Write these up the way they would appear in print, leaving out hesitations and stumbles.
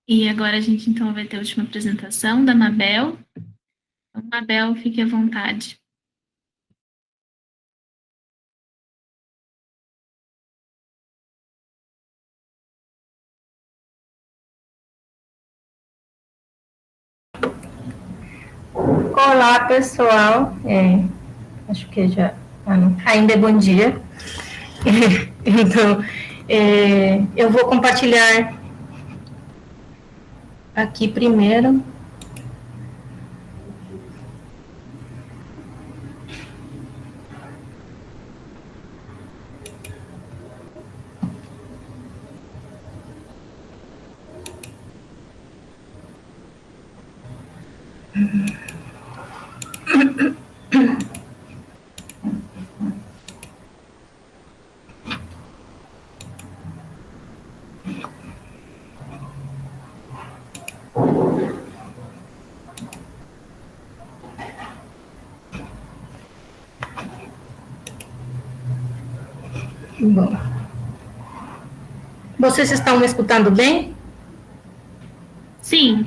E agora a gente, então, vai ter a última apresentação da Mabel. Então, Mabel, fique à vontade. Olá, pessoal. Acho que já ainda é bom dia. Então, eu vou compartilhar aqui primeiro. Bom, vocês estão me escutando bem? Sim.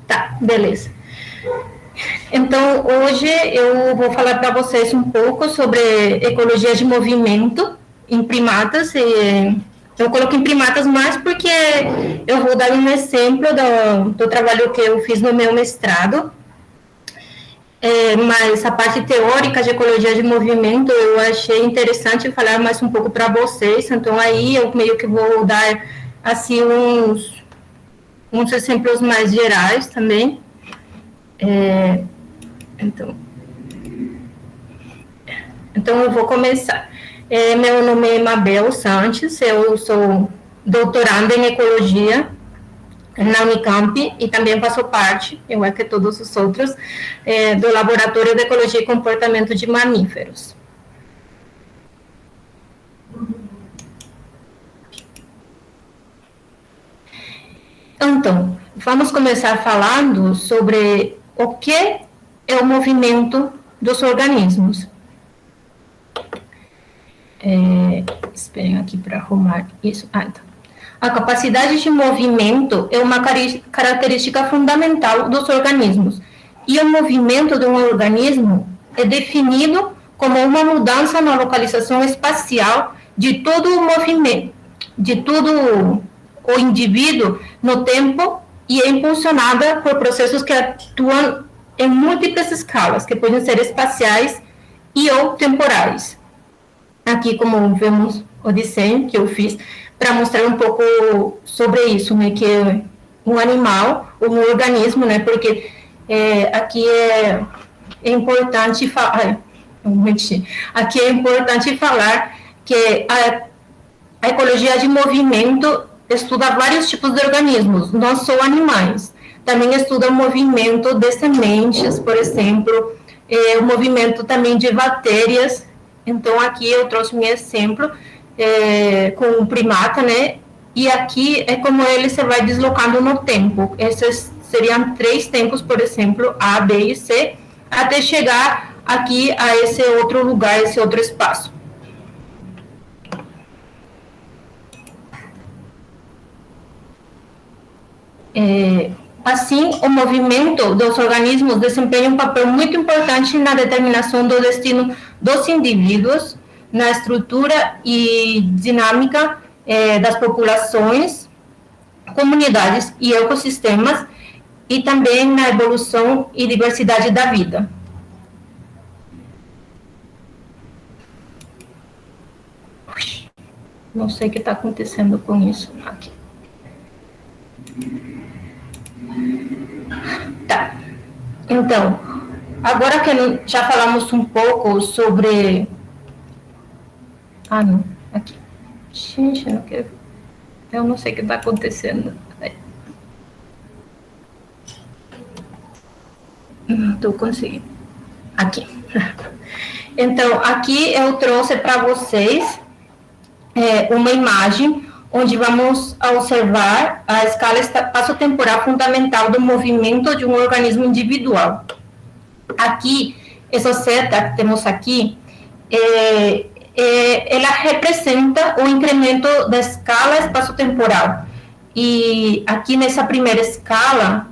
Tá, beleza. Então, hoje eu vou falar para vocês um pouco sobre ecologia de movimento em primatas. Eu coloquei em primatas mais porque eu vou dar um exemplo do trabalho que eu fiz no meu mestrado. Mas a parte teórica de ecologia de movimento eu achei interessante falar mais um pouco para vocês. Então, aí eu meio que vou dar assim uns exemplos mais gerais também. Então eu vou começar. Meu nome é Mabel Sanches, eu sou doutoranda em ecologia na Unicamp e também faço parte, igual que todos os outros, do Laboratório de Ecologia e Comportamento de Mamíferos. Então, vamos começar falando sobre o que é o movimento dos organismos. Esperem aqui para arrumar isso. Então. A capacidade de movimento é uma característica fundamental dos organismos. E o movimento de um organismo é definido como uma mudança na localização espacial de todo o movimento, de todo o indivíduo no tempo e é impulsionada por processos que atuam em múltiplas escalas, que podem ser espaciais e ou temporais. Aqui, como vemos o desenho que eu fiz, para mostrar um pouco sobre isso, né, que é um animal, um organismo, né, porque aqui é importante falar, aqui é importante falar que a ecologia de movimento estuda vários tipos de organismos, não só animais, também estuda o movimento de sementes, por exemplo, o movimento também de bactérias. Então, aqui eu trouxe um exemplo com um primata, né? E aqui é como ele se vai deslocando no tempo. Esses seriam 3 tempos, por exemplo, A, B e C, até chegar aqui a esse outro lugar, esse outro espaço. Assim, o movimento dos organismos desempenha um papel muito importante na determinação do destino dos indivíduos, na estrutura e dinâmica das populações, comunidades e ecossistemas, e também na evolução e diversidade da vida. Não sei o que está acontecendo com isso aqui. Tá. Então, agora que já falamos um pouco sobre... não. Aqui. Gente, eu não sei o que está acontecendo. Não estou conseguindo. Aqui. Então, aqui eu trouxe para vocês uma imagem onde vamos observar a escala espaço-temporal fundamental do movimento de um organismo individual. Aqui, essa seta que temos aqui, ela representa o incremento da escala espaço-temporal. E aqui nessa primeira escala,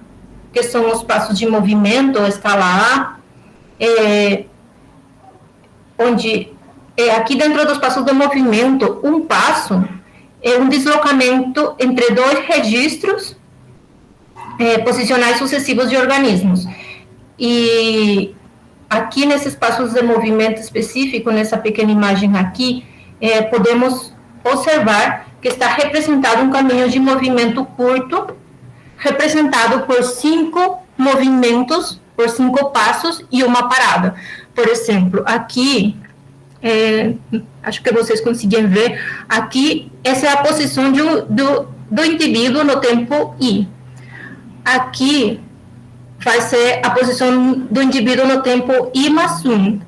que são os passos de movimento, a escala A, onde aqui dentro dos passos de movimento, um passo é um deslocamento entre dois registros posicionais sucessivos de organismos. E aqui nesses passos de movimento específico, nessa pequena imagem aqui, podemos observar que está representado um caminho de movimento curto, representado por 5 movimentos, por 5 passos e uma parada. Por exemplo, aqui, acho que vocês conseguem ver, aqui, essa é a posição do indivíduo no tempo I. Aqui vai ser a posição do indivíduo no tempo I mais 1.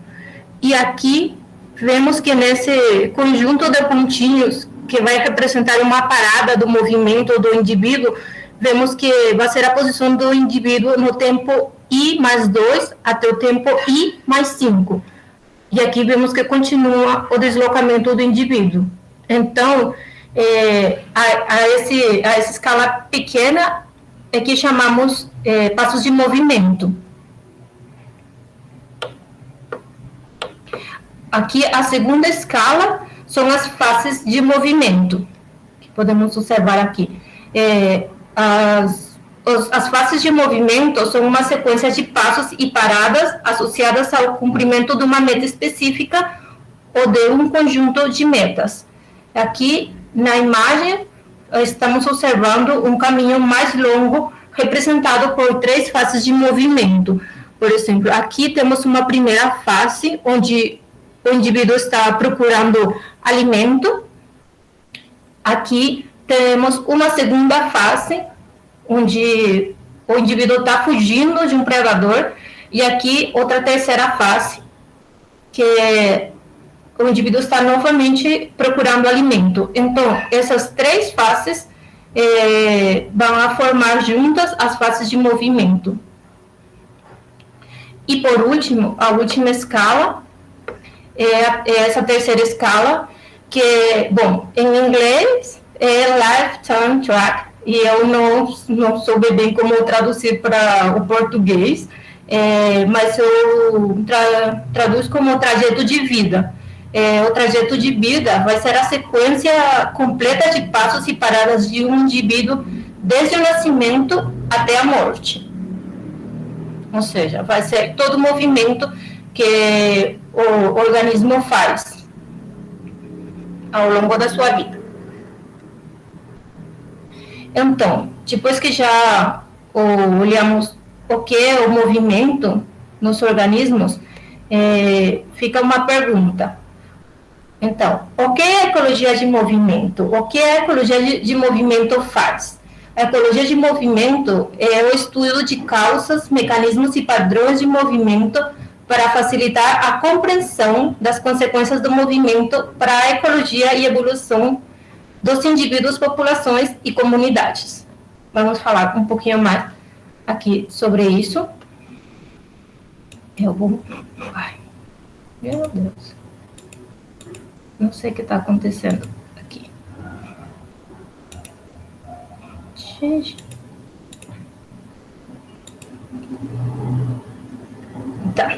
E aqui vemos que nesse conjunto de pontinhos, que vai representar uma parada do movimento do indivíduo, vemos que vai ser a posição do indivíduo no tempo I mais 2 até o tempo I mais 5. E aqui vemos que continua o deslocamento do indivíduo. Então, a essa escala pequena é que chamamos passos de movimento. Aqui, a segunda escala são as fases de movimento, que podemos observar aqui. As fases de movimento são uma sequência de passos e paradas associadas ao cumprimento de uma meta específica ou de um conjunto de metas. Aqui, na imagem, estamos observando um caminho mais longo, representado por 3 fases de movimento. Por exemplo, aqui temos uma primeira fase, onde o indivíduo está procurando alimento. Aqui temos uma segunda fase, onde o indivíduo está fugindo de um predador. E aqui outra terceira fase, que o indivíduo está novamente procurando alimento. Então, essas 3 fases vão a formar juntas as fases de movimento. E por último, a última escala é essa terceira escala, que, bom, em inglês é Life Time Track, e eu não soube bem como traduzir para o português, mas eu traduzo como trajeto de vida. O trajeto de vida vai ser a sequência completa de passos e paradas de um indivíduo desde o nascimento até a morte. Ou seja, vai ser todo o movimento que o organismo faz ao longo da sua vida. Então, depois que já olhamos o que é o movimento nos organismos, fica uma pergunta. Então, o que é a ecologia de movimento? O que a ecologia de movimento faz? A ecologia de movimento é o estudo de causas, mecanismos e padrões de movimento para facilitar a compreensão das consequências do movimento para a ecologia e evolução dos indivíduos, populações e comunidades. Vamos falar um pouquinho mais aqui sobre isso. Eu vou... Ai, meu Deus. Não sei o que está acontecendo aqui. Gente. Tá.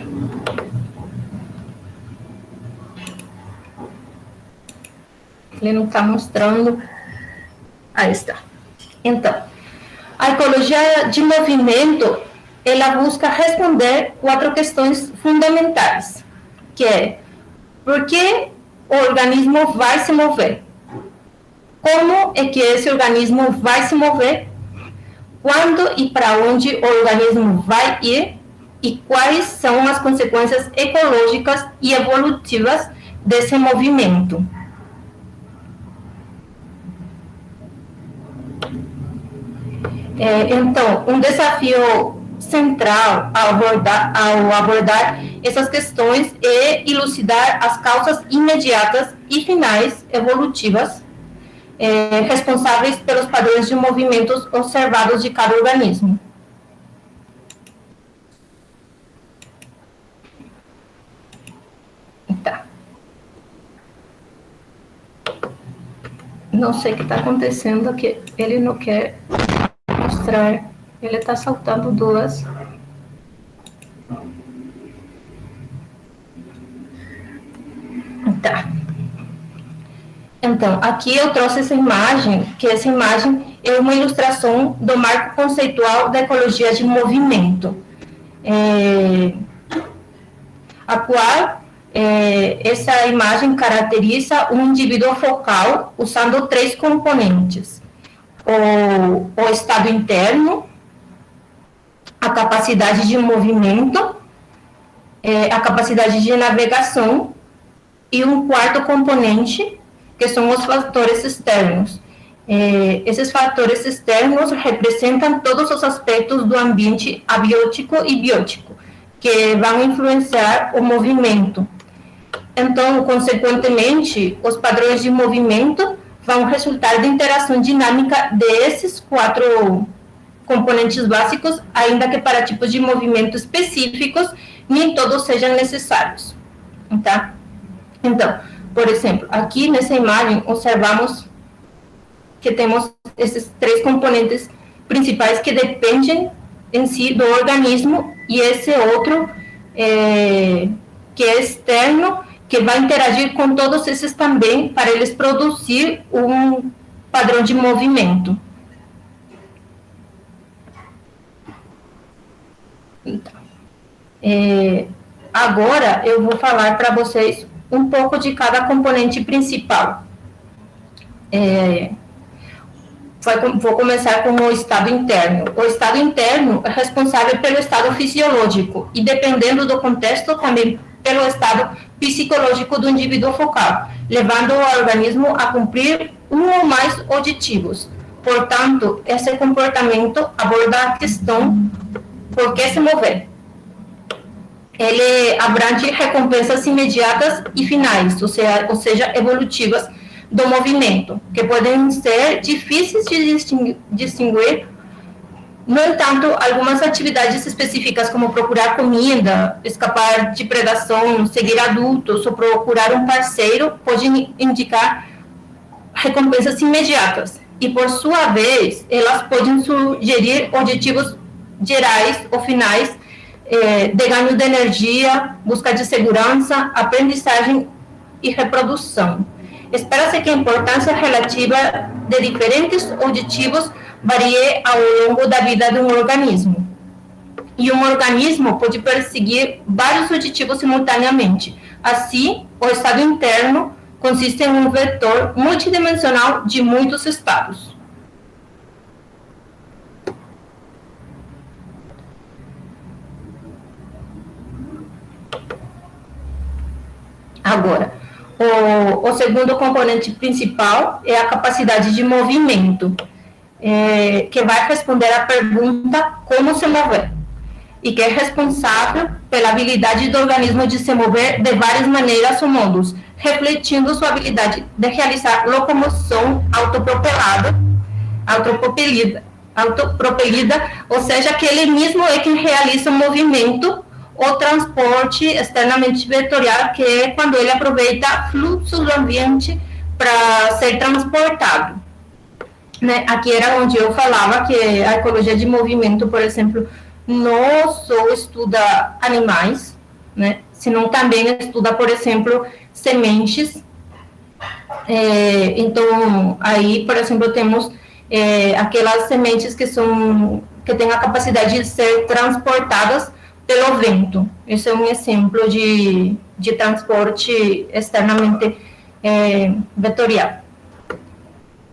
Ele não está mostrando. Aí está. Então, a ecologia de movimento, ela busca responder 4 questões fundamentais, que é: por que o organismo vai se mover? Como é que esse organismo vai se mover? Quando e para onde o organismo vai ir? E quais são as consequências ecológicas e evolutivas desse movimento? Então, um desafio central ao abordar essas questões é elucidar as causas imediatas e finais evolutivas responsáveis pelos padrões de movimentos observados de cada organismo. Tá. Não sei o que está acontecendo, que ele não quer mostrar. Ele está saltando duas. Tá. Então, aqui eu trouxe essa imagem, que essa imagem é uma ilustração do marco conceitual da ecologia de movimento, a qual essa imagem caracteriza um indivíduo focal usando 3 componentes: o estado interno, a capacidade de movimento, a capacidade de navegação, e um quarto componente, que são os fatores externos. Esses fatores externos representam todos os aspectos do ambiente abiótico e biótico, que vão influenciar o movimento. Então, consequentemente, os padrões de movimento vão resultar da interação dinâmica desses 4 componentes básicos, ainda que para tipos de movimento específicos, nem todos sejam necessários. Tá? Então, por exemplo, aqui nessa imagem, observamos que temos esses 3 componentes principais que dependem em si do organismo, e esse outro que é externo, que vai interagir com todos esses também, para eles produzir um padrão de movimento. Então, agora eu vou falar para vocês um pouco de cada componente principal. Vou começar com o estado interno. O estado interno é responsável pelo estado fisiológico e, dependendo do contexto, também pelo estado psicológico do indivíduo focal, levando o organismo a cumprir um ou mais objetivos. Portanto, esse comportamento aborda a questão por que se mover. Ele abrange recompensas imediatas e finais, ou seja, evolutivas do movimento, que podem ser difíceis de distinguir. No entanto, algumas atividades específicas, como procurar comida, escapar de predação, seguir adultos ou procurar um parceiro, podem indicar recompensas imediatas. E, por sua vez, elas podem sugerir objetivos gerais ou finais, de ganho de energia, busca de segurança, aprendizagem e reprodução. Espera-se que a importância relativa de diferentes objetivos varie ao longo da vida de um organismo. E um organismo pode perseguir vários objetivos simultaneamente. Assim, o estado interno consiste em um vetor multidimensional de muitos estados. Agora, o segundo componente principal é a capacidade de movimento, que vai responder à pergunta como se mover, e que é responsável pela habilidade do organismo de se mover de várias maneiras ou modos, refletindo sua habilidade de realizar locomoção autopropelida, ou seja, que ele mesmo é quem realiza o movimento, o transporte externamente vetorial, que é quando ele aproveita fluxos do ambiente para ser transportado. Né? Aqui era onde eu falava que a ecologia de movimento, por exemplo, não só estuda animais, né? Senão também estuda, por exemplo, sementes. Então, aí, por exemplo, temos aquelas sementes que têm a capacidade de ser transportadas pelo vento. Esse é um exemplo de transporte externamente vetorial.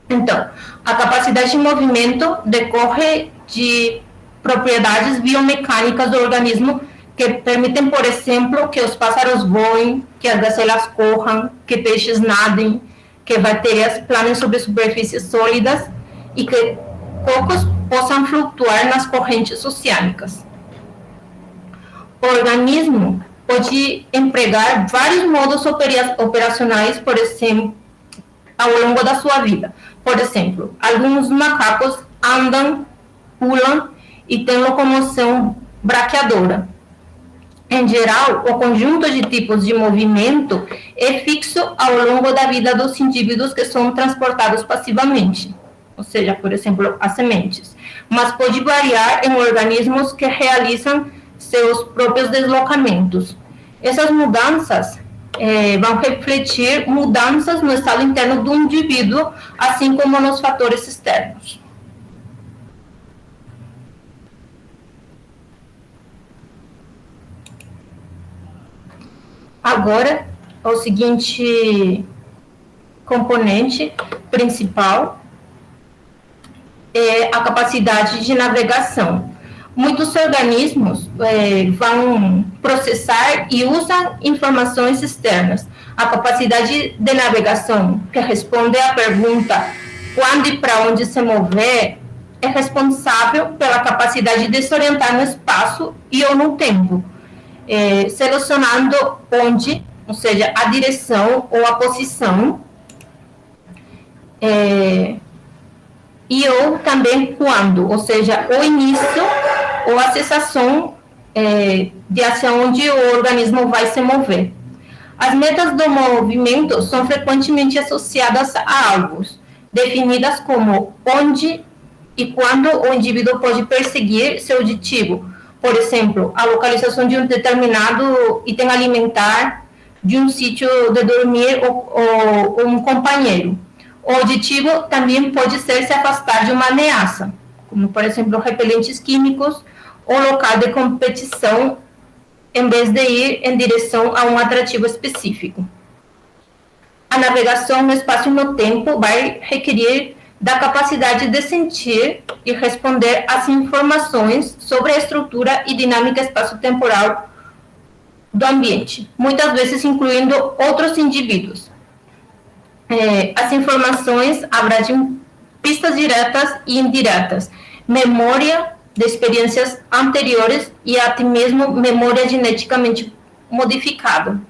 Então, a capacidade de movimento decorre de propriedades biomecânicas do organismo que permitem, por exemplo, que os pássaros voem, que as gazelas corram, que peixes nadem, que bactérias planem sobre superfícies sólidas e que cocos possam flutuar nas correntes oceânicas. O organismo pode empregar vários modos operacionais, por exemplo, ao longo da sua vida. Por exemplo, alguns macacos andam, pulam e têm locomoção braqueadora. Em geral, o conjunto de tipos de movimento é fixo ao longo da vida dos indivíduos que são transportados passivamente, ou seja, por exemplo, as sementes, mas pode variar em organismos que realizam seus próprios deslocamentos. Essas mudanças vão refletir mudanças no estado interno do indivíduo, assim como nos fatores externos. Agora, o seguinte componente principal é a capacidade de navegação. Muitos organismos vão processar e usam informações externas. A capacidade de navegação, que responde à pergunta quando e para onde se mover, é responsável pela capacidade de se orientar no espaço e ou no tempo, selecionando onde, ou seja, a direção ou a posição, e ou também quando, ou seja, o início ou a cessação de ação onde o organismo vai se mover. As metas do movimento são frequentemente associadas a alvos, definidas como onde e quando o indivíduo pode perseguir seu objetivo. Por exemplo, a localização de um determinado item alimentar, de um sítio de dormir ou um companheiro. O objetivo também pode ser se afastar de uma ameaça, como, por exemplo, repelentes químicos ou local de competição, em vez de ir em direção a um atrativo específico. A navegação no espaço e no tempo vai requerer da capacidade de sentir e responder às informações sobre a estrutura e dinâmica espaço-temporal do ambiente, muitas vezes incluindo outros indivíduos. As informações abrangem pistas diretas e indiretas, memória de experiências anteriores e até mesmo memória geneticamente modificada.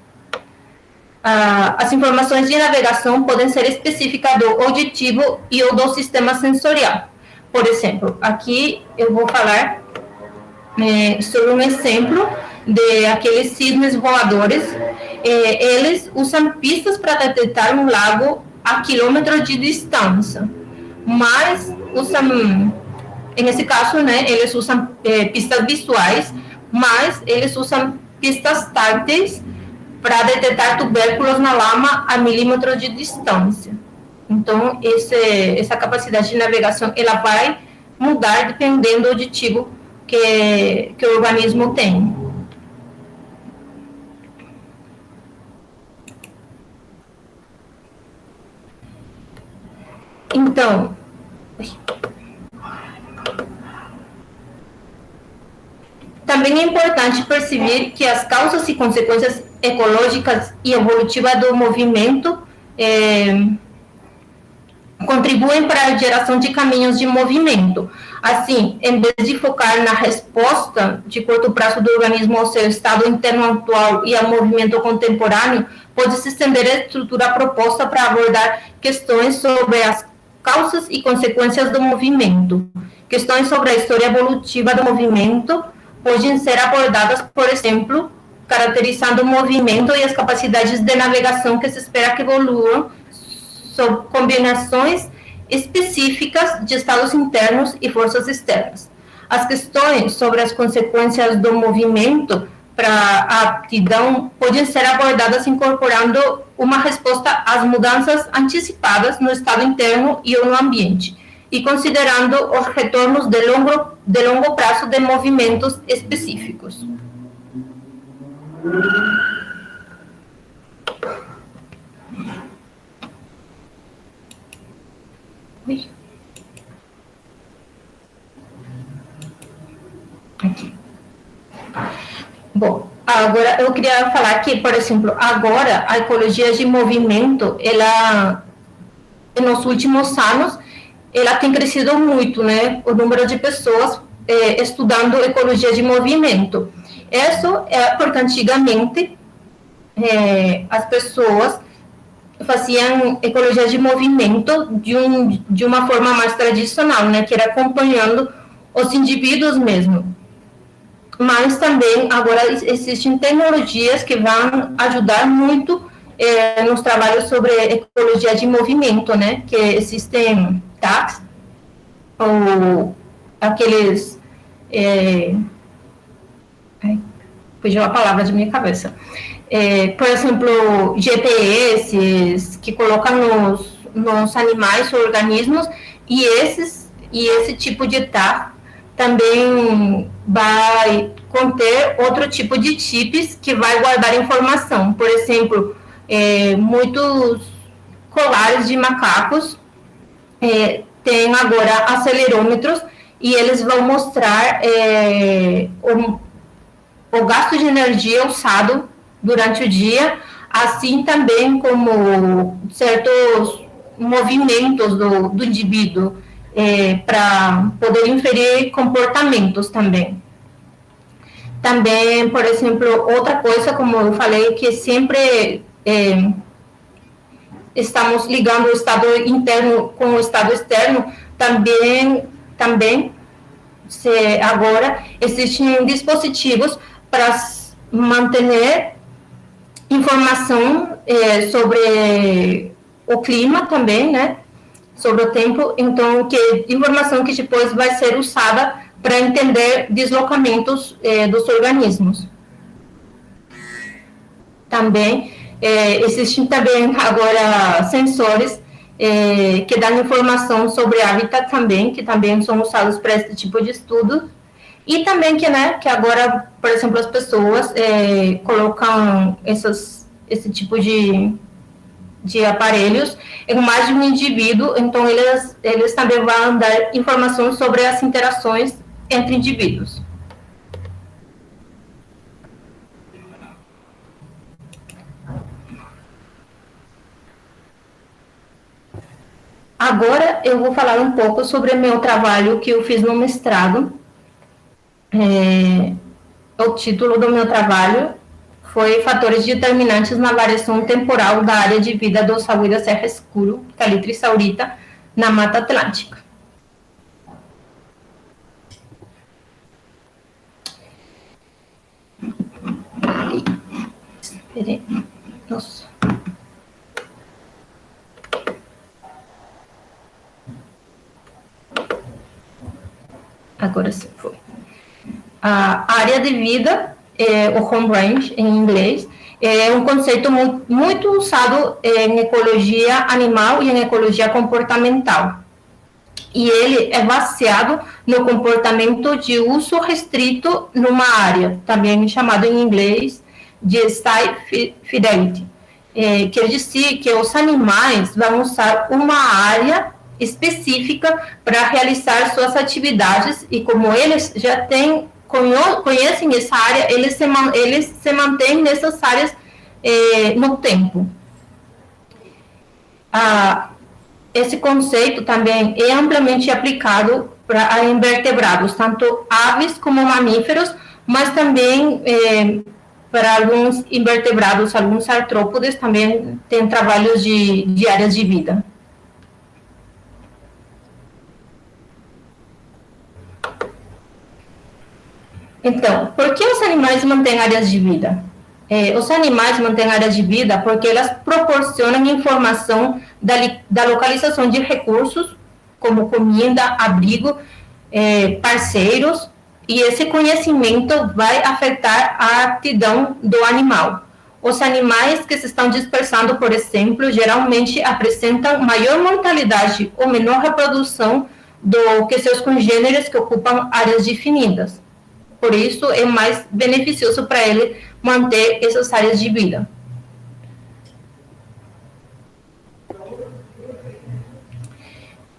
As informações de navegação podem ser específicas do auditivo e ou do sistema sensorial. Por exemplo, aqui eu vou falar sobre um exemplo de aqueles cisnes voadores. Eles usam pistas para detectar um lago a quilômetros de distância, mas usam, nesse caso, eles usam pistas visuais, mas eles usam pistas táteis para detectar tubérculos na lama a milímetros de distância. Então, essa capacidade de navegação, ela vai mudar dependendo do objetivo que o organismo tem. Então, também é importante perceber que as causas e consequências ecológicas e evolutivas do movimento contribuem para a geração de caminhos de movimento. Assim, em vez de focar na resposta de curto prazo do organismo ao seu estado interno atual e ao movimento contemporâneo, pode-se estender a estrutura proposta para abordar questões sobre as causas e consequências do movimento. Questões sobre a história evolutiva do movimento podem ser abordadas, por exemplo, caracterizando o movimento e as capacidades de navegação que se espera que evoluam sob combinações específicas de estados internos e forças externas. As questões sobre as consequências do movimento para a aptidão podem ser abordadas incorporando uma resposta às mudanças antecipadas no estado interno e no ambiente, e considerando os retornos de longo prazo de movimentos específicos. Aqui. Bom, agora eu queria falar que, por exemplo, agora a ecologia de movimento, ela, nos últimos anos, ela tem crescido muito, o número de pessoas estudando ecologia de movimento. Isso é porque antigamente as pessoas faziam ecologia de movimento de uma forma mais tradicional, que era acompanhando os indivíduos mesmo. mas também agora existem tecnologias que vão ajudar muito nos trabalhos sobre ecologia de movimento, né? Que existem tags ou aqueles fugiu a palavra de minha cabeça. Por exemplo, GPS que colocam nos animais ou organismos, e esse tipo de tag também vai conter outro tipo de chips que vai guardar informação. Por exemplo, muitos colares de macacos têm agora acelerômetros e eles vão mostrar o gasto de energia usado durante o dia, assim também como certos movimentos do indivíduo, para poder inferir comportamentos também. Também, por exemplo, outra coisa, como eu falei, que sempre estamos ligando o estado interno com o estado externo, também agora existem dispositivos para manter informação sobre o clima também, né? Sobre o tempo, então, informação que depois vai ser usada para entender deslocamentos dos organismos. Também, existem também agora sensores que dão informação sobre hábitat também, que também são usados para esse tipo de estudo. E também que agora, por exemplo, as pessoas colocam esse tipo de aparelhos em mais de um indivíduo, então eles também vão dar informações sobre as interações entre indivíduos. Agora eu vou falar um pouco sobre o meu trabalho que eu fiz no mestrado. O título do meu trabalho foi Fatores Determinantes na Variação Temporal da Área de Vida do Saúde da Serra Escuro, Calitre Saurita, na Mata Atlântica. Nossa. Agora sim foi. A área de vida, o home range em inglês, é um conceito muito usado em ecologia animal e em ecologia comportamental. E ele é baseado no comportamento de uso restrito numa área, também chamado em inglês de site fidelity. Quer dizer que os animais vão usar uma área específica para realizar suas atividades, e como eles já conhecem essa área, eles se mantêm nessas áreas no tempo. Esse conceito também é amplamente aplicado para invertebrados, tanto aves como mamíferos, mas também para alguns invertebrados, alguns artrópodes também têm trabalhos de áreas de vida. Então, por que os animais mantêm áreas de vida? Os animais mantêm áreas de vida porque elas proporcionam informação da localização de recursos, como comida, abrigo, parceiros, e esse conhecimento vai afetar a aptidão do animal. Os animais que se estão dispersando, por exemplo, geralmente apresentam maior mortalidade ou menor reprodução do que seus congêneres que ocupam áreas definidas. Por isso, é mais beneficioso para ele manter essas áreas de vida.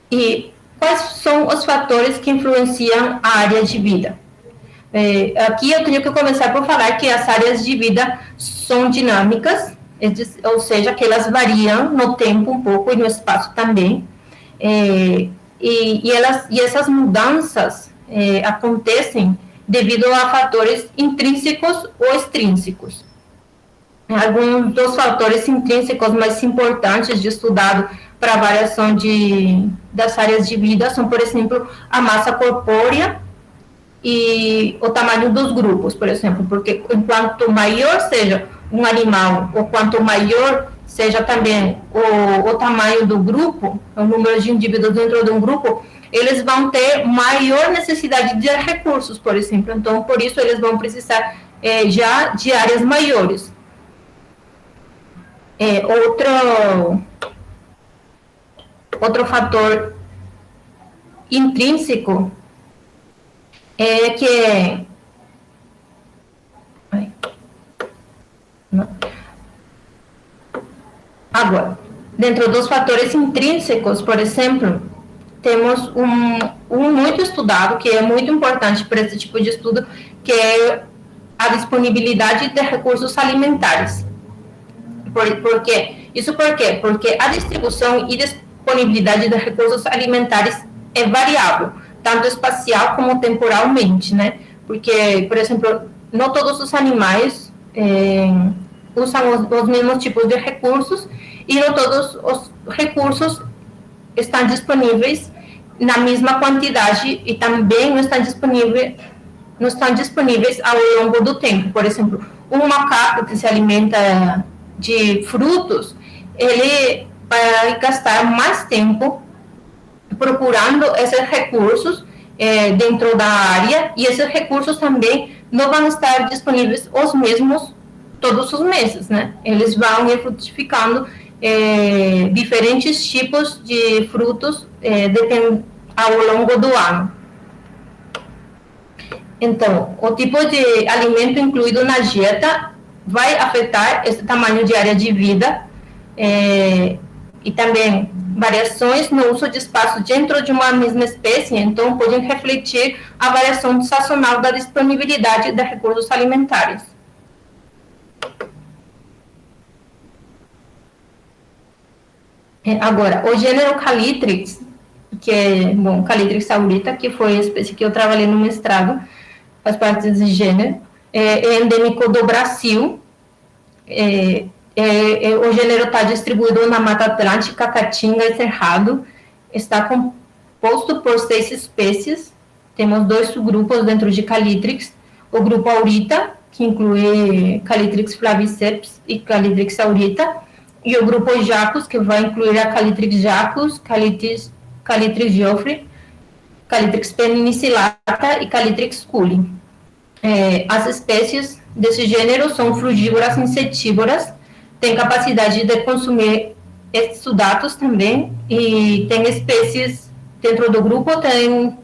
E quais são os fatores que influenciam a área de vida? Aqui eu tenho que começar por falar que as áreas de vida são dinâmicas, ou seja, que elas variam no tempo um pouco e no espaço também. E essas mudanças acontecem devido a fatores intrínsecos ou extrínsecos. Alguns dos fatores intrínsecos mais importantes de estudado para a variação das áreas de vida são, por exemplo, a massa corpórea, e o tamanho dos grupos, por exemplo, porque quanto maior seja um animal, ou quanto maior seja também o tamanho do grupo, o número de indivíduos dentro de um grupo, eles vão ter maior necessidade de recursos, por exemplo. Então, por isso, eles vão precisar já de áreas maiores. Outro fator intrínseco é que... Agora, dentro dos fatores intrínsecos, por exemplo, temos um muito estudado, que é muito importante para esse tipo de estudo, que é a disponibilidade de recursos alimentares. Por quê? Isso por quê? Porque a distribuição e disponibilidade de recursos alimentares é variável, tanto espacial como temporalmente, né? Porque, por exemplo, não todos os animais usam os mesmos tipos de recursos e não todos os recursos estão disponíveis na mesma quantidade e também não estão disponíveis ao longo do tempo. Por exemplo, um macaco que se alimenta de frutos, ele vai gastar mais tempo procurando esses recursos dentro da área, e esses recursos também não vão estar disponíveis os mesmos todos os meses, né? Eles vão ir frutificando diferentes tipos de frutos ao longo do ano. Então, o tipo de alimento incluído na dieta vai afetar esse tamanho de área de vida e também variações no uso de espaço dentro de uma mesma espécie, então podem refletir a variação sazonal da disponibilidade de recursos alimentares. Agora, o gênero Calitrix, que é, Calitrix saurita, que foi a espécie que eu trabalhei no mestrado, faz parte desse gênero, é endêmico do Brasil. O gênero está distribuído na Mata Atlântica, Caatinga e Cerrado. Está composto por 6 espécies. Temos 2 subgrupos dentro de Calitrix. O grupo Aurita, que inclui Calitrix flaviceps e Calitrix saurita, e o grupo Jacus, que vai incluir a Calitrix jacus, Calitrix geoffroy, Calitrix penicillata e Calitrix culi. As espécies desse gênero são frugívoras e insetívoras, têm capacidade de consumir esses sudatos também, e tem espécies dentro do grupo, tem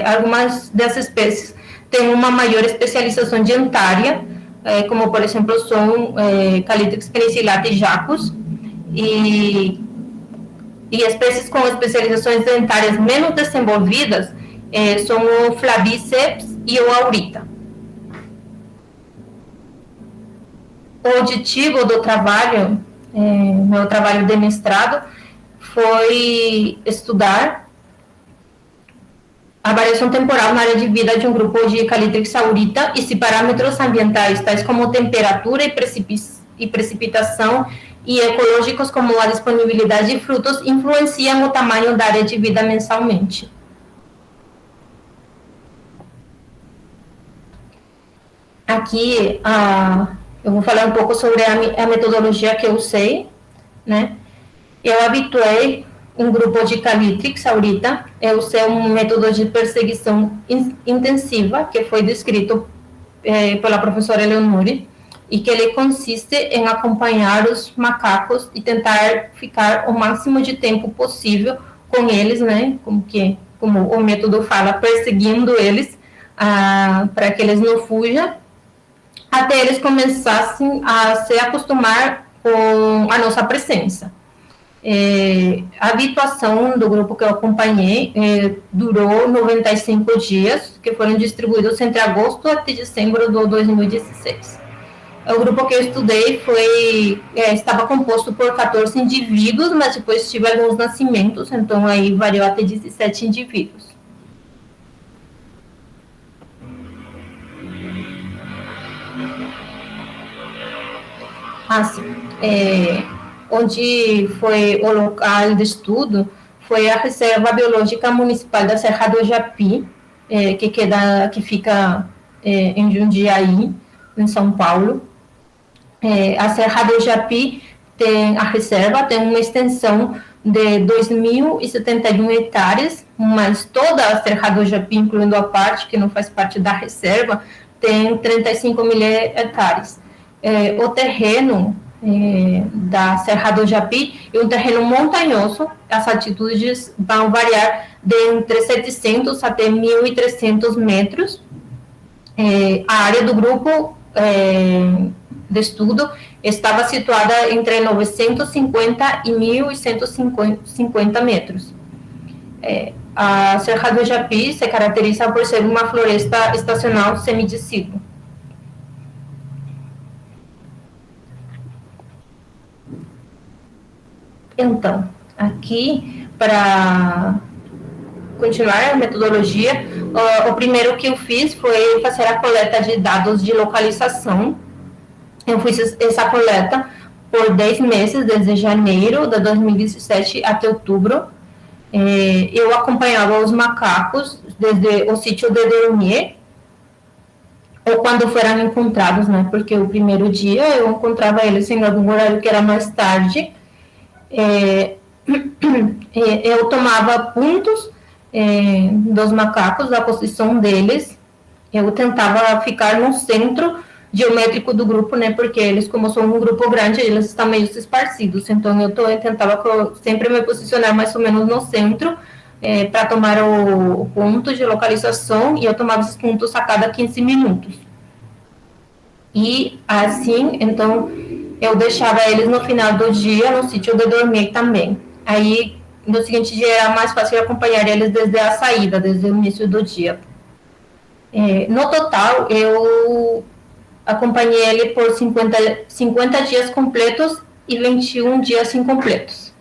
algumas dessas espécies têm uma maior especialização dentária, como, por exemplo, são Calitrix penicillata e jacus, e espécies com especializações dentárias menos desenvolvidas são o flaviceps e o aurita. O objetivo do trabalho, meu trabalho de mestrado, foi estudar a variação temporal na área de vida de um grupo de Calitrix saurita e se parâmetros ambientais, tais como temperatura e precipitação, e ecológicos, como a disponibilidade de frutos, influenciam o tamanho da área de vida mensalmente. Aqui, eu vou falar um pouco sobre a metodologia que eu usei, né? Eu habituei um grupo de Calitrix saurita, eu usei um método de perseguição intensiva, que foi descrito pela professora Eleonore, e que ele consiste em acompanhar os macacos e tentar ficar o máximo de tempo possível com eles, né? Como o método fala, perseguindo eles, para que eles não fujam, até eles começassem a se acostumar com a nossa presença. A habituação do grupo que eu acompanhei durou 95 dias, que foram distribuídos entre agosto até dezembro de 2016. O grupo que eu estudei estava composto por 14 indivíduos, mas depois tive alguns nascimentos, então aí variou até 17 indivíduos. Onde foi o local de estudo foi a Reserva Biológica Municipal da Serra do Japi, que fica em Jundiaí, em São Paulo. A Serra do Japi a reserva tem uma extensão de 2.071 hectares, mas toda a Serra do Japi, incluindo a parte que não faz parte da reserva, tem 35 mil hectares. O terreno da Serra do Japi é um terreno montanhoso, as altitudes vão variar de entre 700 até 1.300 metros. A área do grupo de estudo estava situada entre 950 e 1.150 metros. A Serra do Japi se caracteriza por ser uma floresta estacional semidescida. Então, aqui, para continuar a metodologia, o primeiro que eu fiz foi fazer a coleta de dados de localização. Eu fiz essa coleta por 10 meses, desde janeiro de 2017 até outubro. Eu acompanhava os macacos desde o sítio de dormir, ou quando foram encontrados, né? Porque o primeiro dia eu encontrava eles em algum horário que era mais tarde. Eu tomava pontos dos macacos, da posição deles. Eu tentava ficar no centro geométrico do grupo, né? Porque eles, como são um grupo grande, eles estão meio esparcidos. Então, eu tentava sempre me posicionar mais ou menos no centro para tomar o ponto de localização, e eu tomava esses pontos a cada 15 minutos. E assim, então, eu deixava eles no final do dia no sítio de dormir também. Aí, no seguinte dia, era mais fácil acompanhar eles desde a saída, desde o início do dia. No total, eu acompanhei ele por 50 dias completos e 21 dias incompletos.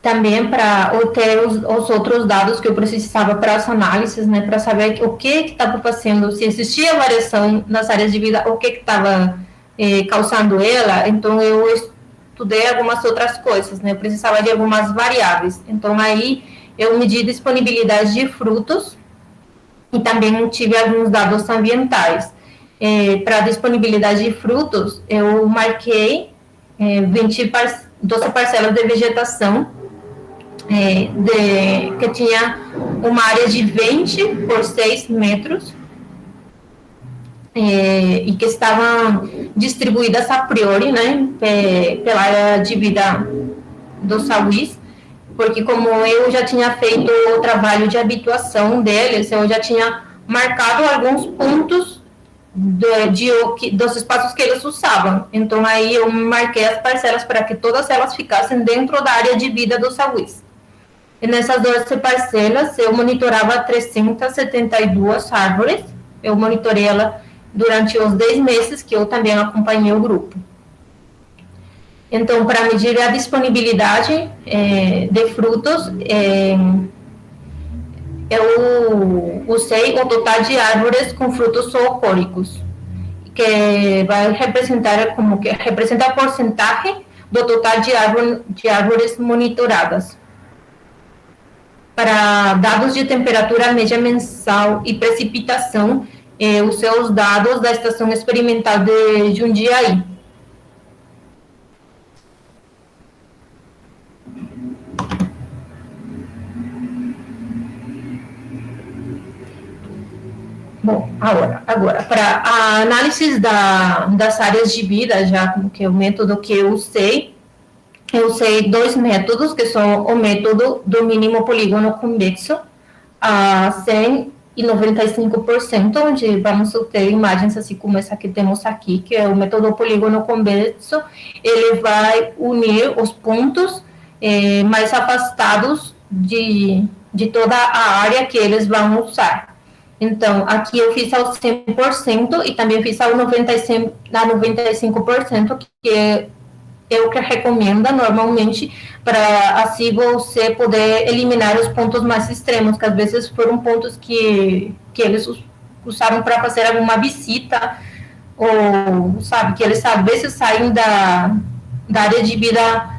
Também para obter os outros dados que eu precisava para as análises, né, para saber o que estava fazendo, se existia variação nas áreas de vida, o que estava causando ela. Então, eu estudei algumas outras coisas, né, eu precisava de algumas variáveis. Então, aí, eu medi disponibilidade de frutos e também tive alguns dados ambientais. Para disponibilidade de frutos, eu marquei 12 parcelas de vegetação, que tinha uma área de 20 por 6 metros, e que estavam distribuídas a priori, né, pela área de vida do Sauís, porque como eu já tinha feito o trabalho de habituação deles, eu já tinha marcado alguns pontos dos espaços que eles usavam. Então, aí eu marquei as parcelas para que todas elas ficassem dentro da área de vida do Sauís. E nessas 12 parcelas, eu monitorava 372 árvores. Eu monitorei ela durante os 10 meses que eu também acompanhei o grupo. Então, para medir a disponibilidade de frutos, eu usei o total de árvores com frutos zoocóricos, que vai representar representa a porcentagem do total de árvores monitoradas. Para dados de temperatura média mensal e precipitação, usei os dados da Estação Experimental de Jundiaí. Bom, agora para a análise das áreas de vida, já que é o método que eu usei 2 métodos, que são o método do mínimo polígono convexo, a 100 e 95%, onde vamos ter imagens assim como essa que temos aqui, que é o método polígono convexo. Ele vai unir os pontos mais afastados de toda a área que eles vão usar. Então, aqui eu fiz ao 100% e também fiz ao 95%, que é o que recomenda normalmente, para assim você poder eliminar os pontos mais extremos, que às vezes foram pontos que eles usaram para fazer alguma visita, ou, sabe, que eles às vezes saem da área de vida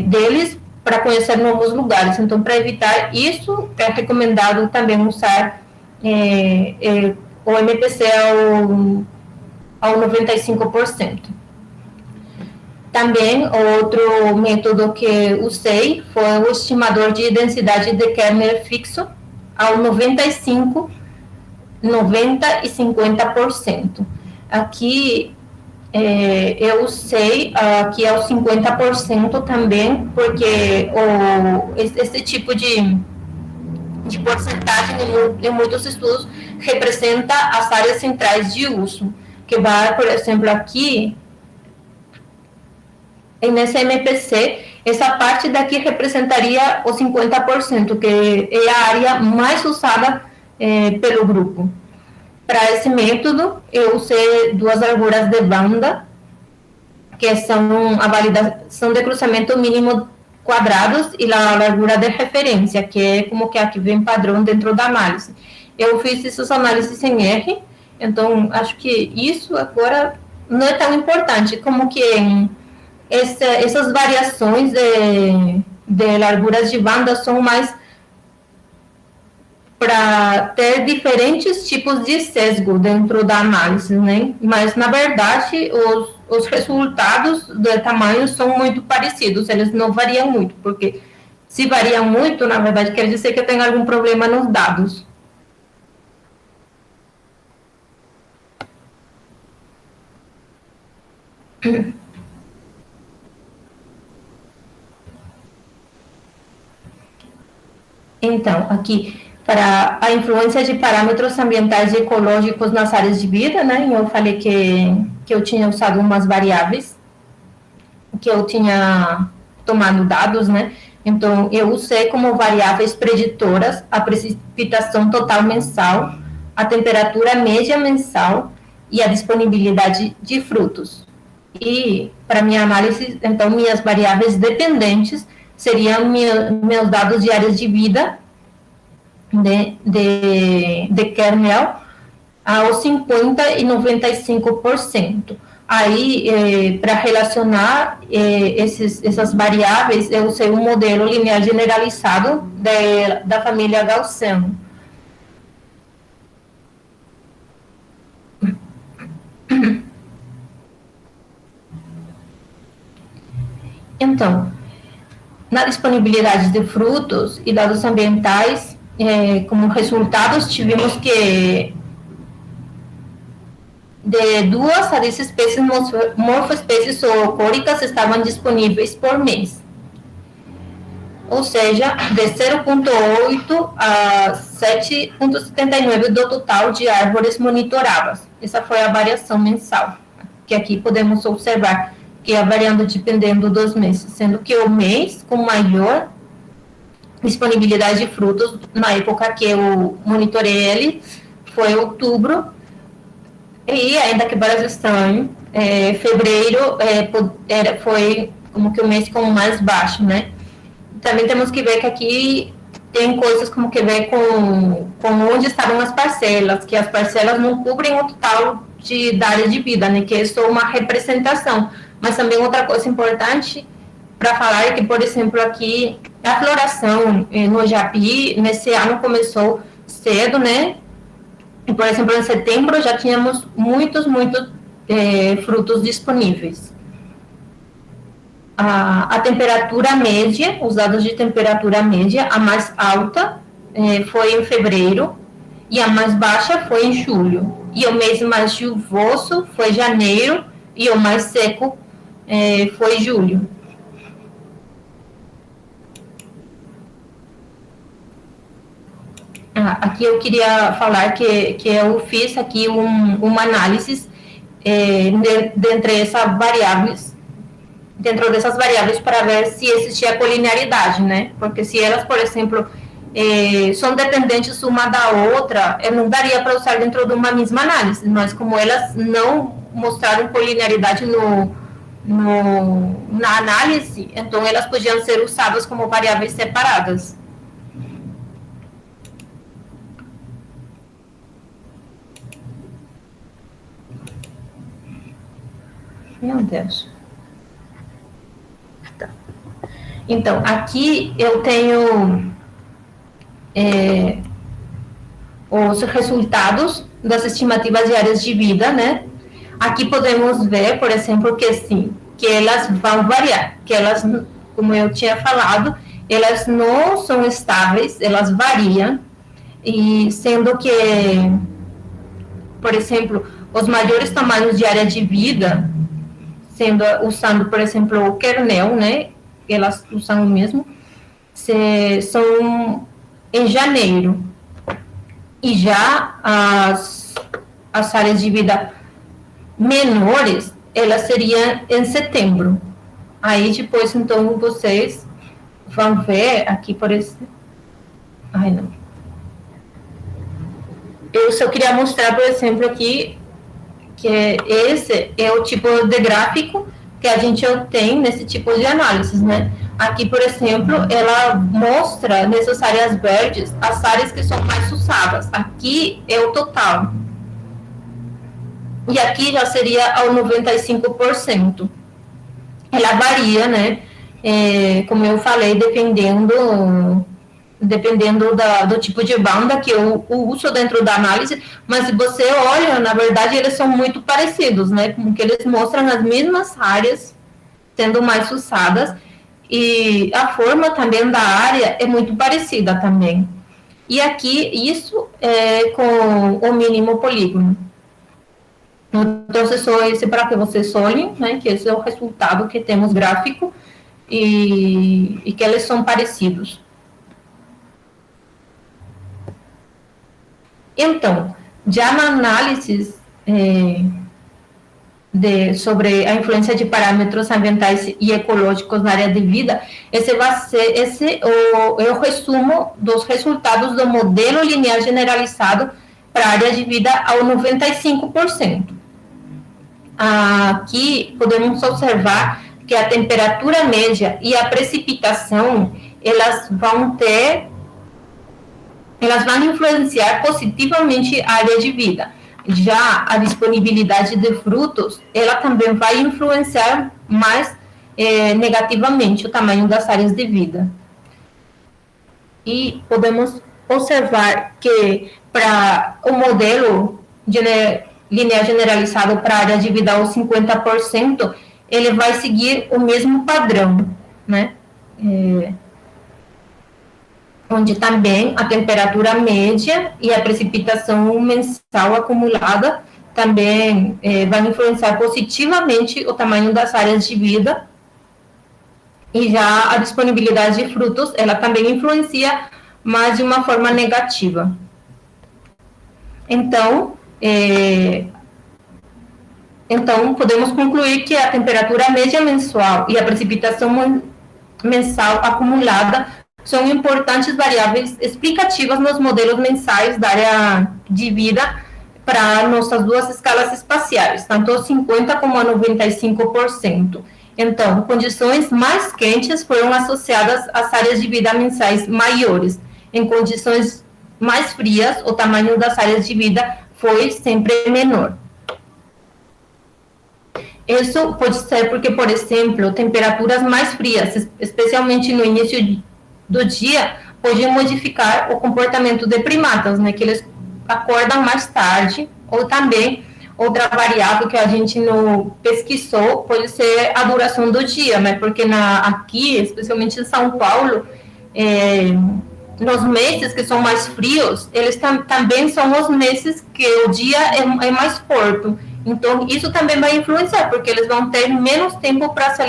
deles para conhecer novos lugares. Então, para evitar isso, é recomendado também usar o MPC ao 95%. Também, outro método que usei foi o estimador de densidade de kernel fixo ao 95%, 90% e 50%. Aqui, eu usei aqui aos 50% também, porque esse tipo de porcentagem em muitos estudos representa as áreas centrais de uso, que vai, por exemplo, aqui, nesse MPC, essa parte daqui representaria os 50%, que é a área mais usada pelo grupo. Para esse método, eu usei duas larguras de banda, que são a validação de cruzamento mínimo quadrados e a largura de referência, que é como que aqui vem padrão dentro da análise. Eu fiz essas análises em R, então acho que isso agora não é tão importante como que essas variações de larguras de banda são mais para ter diferentes tipos de sesgo dentro da análise, né? Mas, na verdade, os resultados de tamanho são muito parecidos, eles não variam muito, porque se variam muito, na verdade, quer dizer que tem algum problema nos dados. Então, aqui, para a influência de parâmetros ambientais e ecológicos nas áreas de vida, né? Eu falei que eu tinha usado umas variáveis, que eu tinha tomado dados, né? Então, eu usei como variáveis preditoras a precipitação total mensal, a temperatura média mensal e a disponibilidade de frutos. E, para minha análise, então, minhas variáveis dependentes seriam meus dados de áreas de vida de kernel aos 50% e 95%. Aí, para relacionar essas variáveis, eu usei um modelo linear generalizado da família Gaussian. Então, na disponibilidade de frutos e dados ambientais, como resultados, tivemos que de 2 a 10 espécies morfoespécies zoocóricas estavam disponíveis por mês. Ou seja, de 0,8 a 7,79 do total de árvores monitoradas. Essa foi a variação mensal, que aqui podemos observar que ia variando dependendo dos meses, sendo que o mês com maior disponibilidade de frutos, na época que eu monitorei ele, foi outubro, e ainda que parece estranho, fevereiro foi como que o mês com o mais baixo, né? Também temos que ver que aqui tem coisas como que ver com onde estavam as parcelas, que as parcelas não cobrem o total da área de vida, né? Que é só uma representação. Mas também outra coisa importante para falar é que, por exemplo, aqui a floração no Japi, nesse ano começou cedo, né? E, por exemplo, em setembro já tínhamos muitos frutos disponíveis. A temperatura média, os dados de temperatura média, a mais alta foi em fevereiro e a mais baixa foi em julho. E o mês mais chuvoso foi janeiro e o mais seco foi julho. Aqui eu queria falar que eu fiz aqui uma análise dentro dessas variáveis para ver se existia colinearidade, né? Porque se elas, por exemplo, são dependentes uma da outra, não daria para usar dentro de uma mesma análise, mas como elas não mostraram colinearidade na análise, então elas podiam ser usadas como variáveis separadas. Meu Deus. Então, aqui eu tenho os resultados das estimativas diárias de vida, né? Aqui podemos ver, por exemplo, que sim, que elas vão variar, que elas, como eu tinha falado, elas não são estáveis, elas variam, e sendo que, por exemplo, os maiores tamanhos de área de vida, usando, por exemplo, o kernel, né? Elas usam o mesmo, são em janeiro. E já as áreas de vida menores, elas seriam em setembro. Aí depois, então, vocês vão ver aqui, por exemplo. Ai, não. Eu só queria mostrar, por exemplo, aqui, que esse é o tipo de gráfico que a gente obtém nesse tipo de análise, né? Aqui, por exemplo, ela mostra nessas áreas verdes as áreas que são mais usadas. Aqui é o total. E aqui já seria ao 95%. Ela varia, né? Como eu falei, dependendo do tipo de banda que eu uso dentro da análise, mas se você olha, na verdade, eles são muito parecidos, né? Porque eles mostram as mesmas áreas sendo mais usadas, e a forma também da área é muito parecida também. E aqui, isso é com o mínimo polígono. Então, só esse para que vocês olhem, né? Que esse é o resultado que temos gráfico, e que eles são parecidos. Então, já na análise sobre a influência de parâmetros ambientais e ecológicos na área de vida, esse é o resumo dos resultados do modelo linear generalizado para a área de vida ao 95%. Aqui podemos observar que a temperatura média e a precipitação, elas vão influenciar positivamente a área de vida. Já a disponibilidade de frutos, ela também vai influenciar mais negativamente o tamanho das áreas de vida. E podemos observar que para o modelo linear generalizado para a área de vida aos 50%, ele vai seguir o mesmo padrão, né? Onde também a temperatura média e a precipitação mensal acumulada também vai influenciar positivamente o tamanho das áreas de vida, e já a disponibilidade de frutos, ela também influencia, mas de uma forma negativa. Então, podemos concluir que a temperatura média mensual e a precipitação mensal acumulada são importantes variáveis explicativas nos modelos mensais da área de vida para nossas duas escalas espaciais, tanto 50% como 95%. Então, condições mais quentes foram associadas às áreas de vida mensais maiores. Em condições mais frias, o tamanho das áreas de vida foi sempre menor. Isso pode ser porque, por exemplo, temperaturas mais frias, especialmente no início do dia, podem modificar o comportamento de primatas, né, que eles acordam mais tarde, ou também outra variável que a gente não pesquisou pode ser a duração do dia, né, porque aqui, especialmente em São Paulo, nos meses que são mais frios, eles também são os meses que o dia é mais curto. Então, isso também vai influenciar, porque eles vão ter menos tempo para se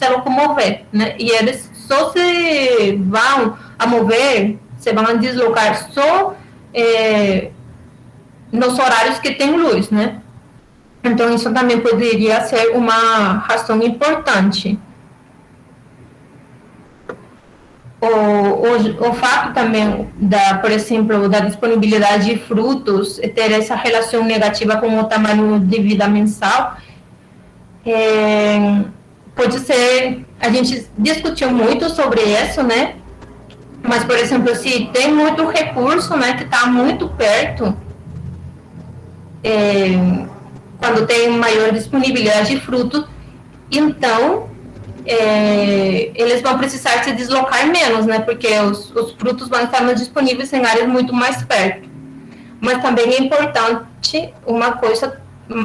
locomover, né? E eles só se vão a mover, se vão a deslocar só nos horários que tem luz, né? Então, isso também poderia ser uma razão importante. O fato também, por exemplo, da disponibilidade de frutos, ter essa relação negativa com o tamanho de vida mensal, pode ser, a gente discutiu muito sobre isso, né? Mas, por exemplo, se tem muito recurso, né, que está muito perto, quando tem maior disponibilidade de frutos, então eles vão precisar se deslocar menos, né? Porque os frutos vão estar disponíveis em áreas muito mais perto. Mas também é importante uma coisa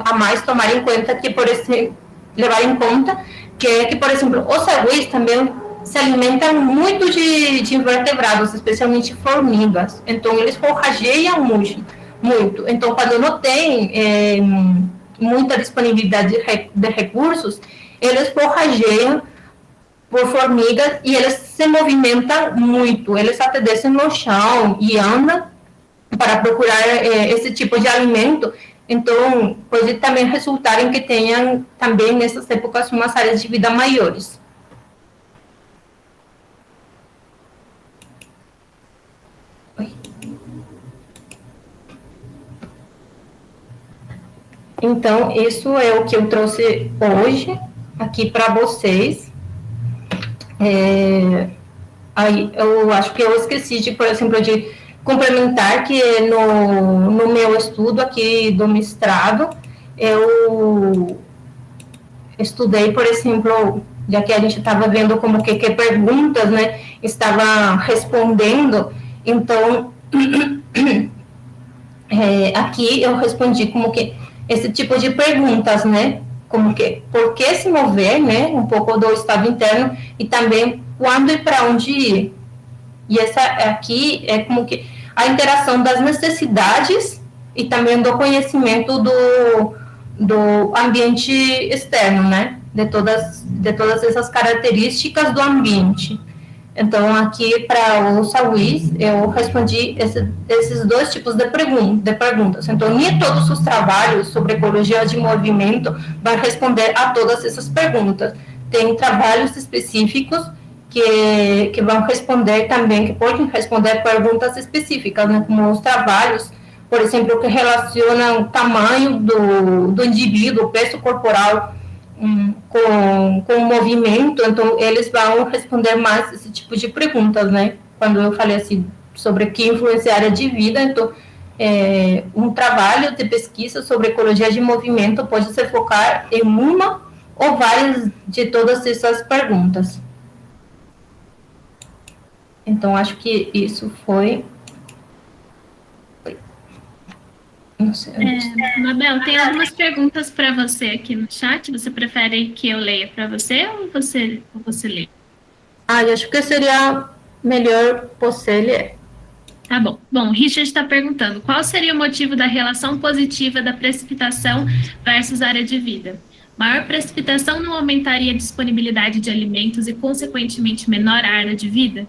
a mais tomar em conta que, por exemplo, levar em conta, que é que, por exemplo, os saguis também se alimentam muito de invertebrados, especialmente formigas. Então, eles forrageiam muito. Então, quando não tem muita disponibilidade de recursos, eles forrageiam por formigas e eles se movimentam muito. Eles até descem no chão e andam para procurar esse tipo de alimento. Então, pode também resultar em que tenham também nessas épocas umas áreas de vida maiores. Então, isso é o que eu trouxe hoje aqui para vocês. Aí, eu acho que eu esqueci de, por exemplo, de complementar que no meu estudo aqui do mestrado, eu estudei, por exemplo, já que a gente estava vendo como que perguntas, né, estava respondendo, então, aqui eu respondi como que esse tipo de perguntas, né, como que, por que se mover, né, um pouco do estado interno, e também quando e para onde ir. E essa aqui é como que a interação das necessidades e também do conhecimento do ambiente externo, né? De todas essas características do ambiente. Então, aqui para o Sauís, eu respondi esses dois tipos de perguntas. Então, nem todos os trabalhos sobre ecologia de movimento vão responder a todas essas perguntas. Tem trabalhos específicos que vão responder também, que podem responder perguntas específicas, né, como os trabalhos, por exemplo, que relacionam o tamanho do indivíduo, o peso corporal com o movimento, então eles vão responder mais esse tipo de perguntas, né? Quando eu falei assim, sobre que influencia a área de vida, então, um trabalho de pesquisa sobre ecologia de movimento pode se focar em uma ou várias de todas essas perguntas. Então, acho que isso foi. Não sei. Mabel, tem algumas perguntas para você aqui no chat. Você prefere que eu leia para você ou você lê? Eu acho que seria melhor você ler. Tá bom. Bom, Richard está perguntando, qual seria o motivo da relação positiva da precipitação versus área de vida? Maior precipitação não aumentaria a disponibilidade de alimentos e, consequentemente, menor a área de vida?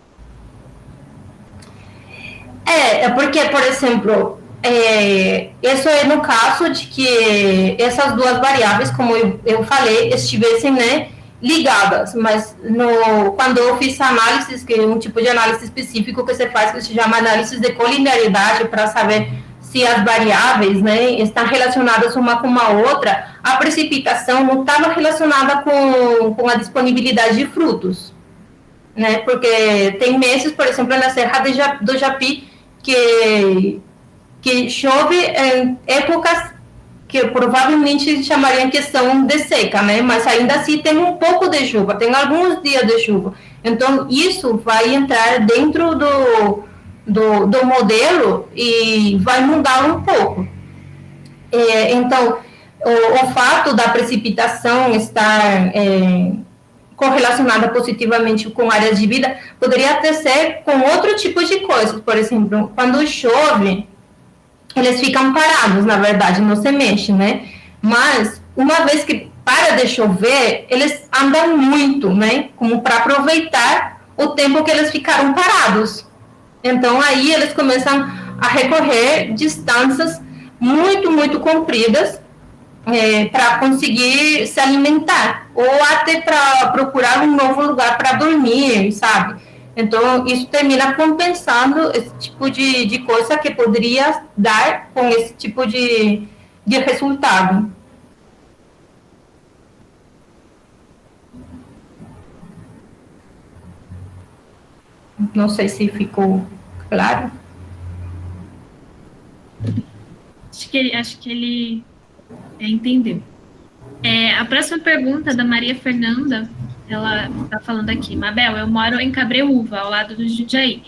É porque, por exemplo, isso é no caso de que essas duas variáveis, como eu falei, estivessem, né, ligadas, mas quando eu fiz análises, que é um tipo de análise específico que você faz, que se chama análise de colinearidade, para saber se as variáveis, né, estão relacionadas uma com a outra, a precipitação não estava relacionada com a disponibilidade de frutos, né, porque tem meses, por exemplo, na Serra do Japi, que chove em épocas que provavelmente chamariam que são de seca, né? Mas ainda assim tem um pouco de chuva, tem alguns dias de chuva. Então, isso vai entrar dentro do modelo e vai mudar um pouco. Então, o fato da precipitação estar correlacionada positivamente com áreas de vida, poderia até ser com outro tipo de coisas. Por exemplo, quando chove, eles ficam parados, na verdade, não se mexem, né? Mas, uma vez que para de chover, eles andam muito, né? Como para aproveitar o tempo que eles ficaram parados. Então, aí eles começam a recorrer distâncias muito, muito compridas, para conseguir se alimentar, ou até para procurar um novo lugar para dormir, sabe? Então, isso termina compensando esse tipo de coisa que poderia dar com esse tipo de resultado. Não sei se ficou claro. Acho que ele entendeu. A próxima pergunta da Maria Fernanda Ela está falando aqui, Mabel, eu moro em Cabreúva, ao lado do Jundiaí.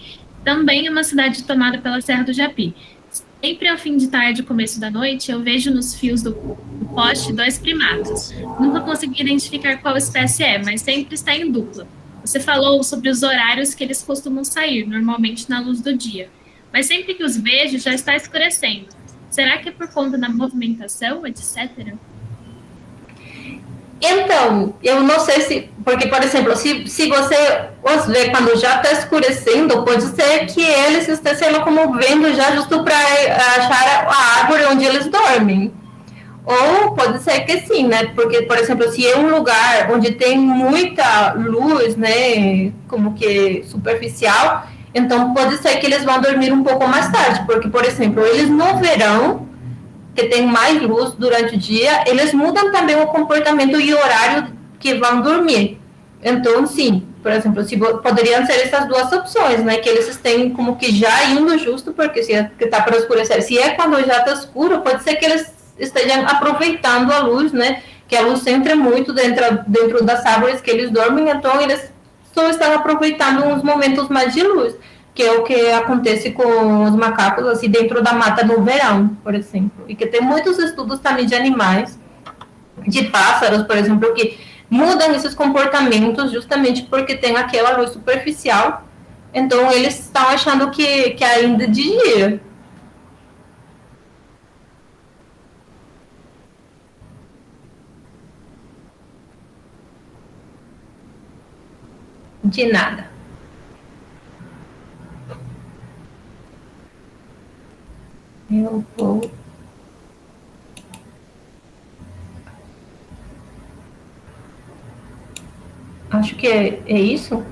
Também é uma cidade tomada pela Serra do Japi. Sempre ao fim de tarde e começo da noite, eu vejo nos fios do poste dois primatas. Nunca consegui identificar qual espécie é, mas sempre está em dupla. Você falou sobre os horários que eles costumam sair, normalmente na luz do dia. Mas sempre que os vejo, já está escurecendo. Será que é por conta da movimentação, etc? Então, eu não sei se, porque, por exemplo, se você os vê quando já está escurecendo, pode ser que eles estejam se locomovendo já justo para achar a árvore onde eles dormem. Ou pode ser que sim, né? Porque, por exemplo, se é um lugar onde tem muita luz, né, como que superficial, então pode ser que eles vão dormir um pouco mais tarde, porque, por exemplo, eles no verão que tem mais luz durante o dia, eles mudam também o comportamento e o horário que vão dormir. Então, sim, por exemplo, se poderiam ser essas duas opções, né? Que eles têm como que já indo justo, porque se está para escurecer, se é quando já está escuro, pode ser que eles estejam aproveitando a luz, né? Que a luz entra muito dentro das árvores que eles dormem, então eles só estão aproveitando uns momentos mais de luz, que é o que acontece com os macacos assim dentro da mata no verão, por exemplo. E que tem muitos estudos também de animais, de pássaros, por exemplo, que mudam esses comportamentos justamente porque tem aquela luz superficial. Então eles estão achando que ainda é de dia. De nada. Eu vou. Acho que é isso.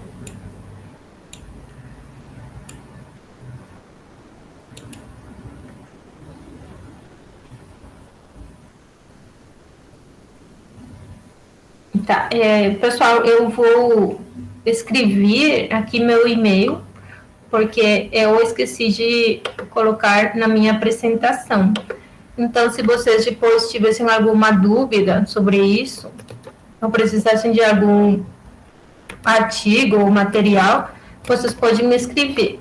Tá, pessoal, eu vou escrever aqui meu e-mail, porque eu esqueci de colocar na minha apresentação. Então, se vocês depois tivessem alguma dúvida sobre isso, ou precisassem de algum artigo ou material, vocês podem me escrever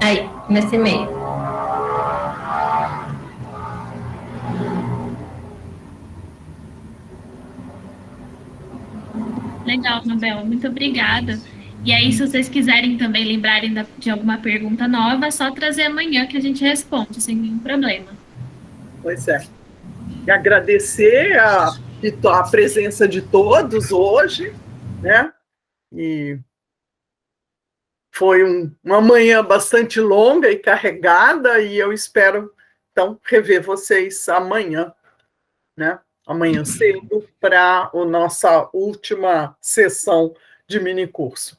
aí, nesse e-mail. Legal, Mabel, muito obrigada. E aí, se vocês quiserem também lembrarem de alguma pergunta nova, é só trazer amanhã que a gente responde, sem nenhum problema. Pois é. E agradecer a presença de todos hoje, né? E foi uma manhã bastante longa e carregada, e eu espero, então, rever vocês amanhã, né? Amanhã cedo, para a nossa última sessão de minicurso.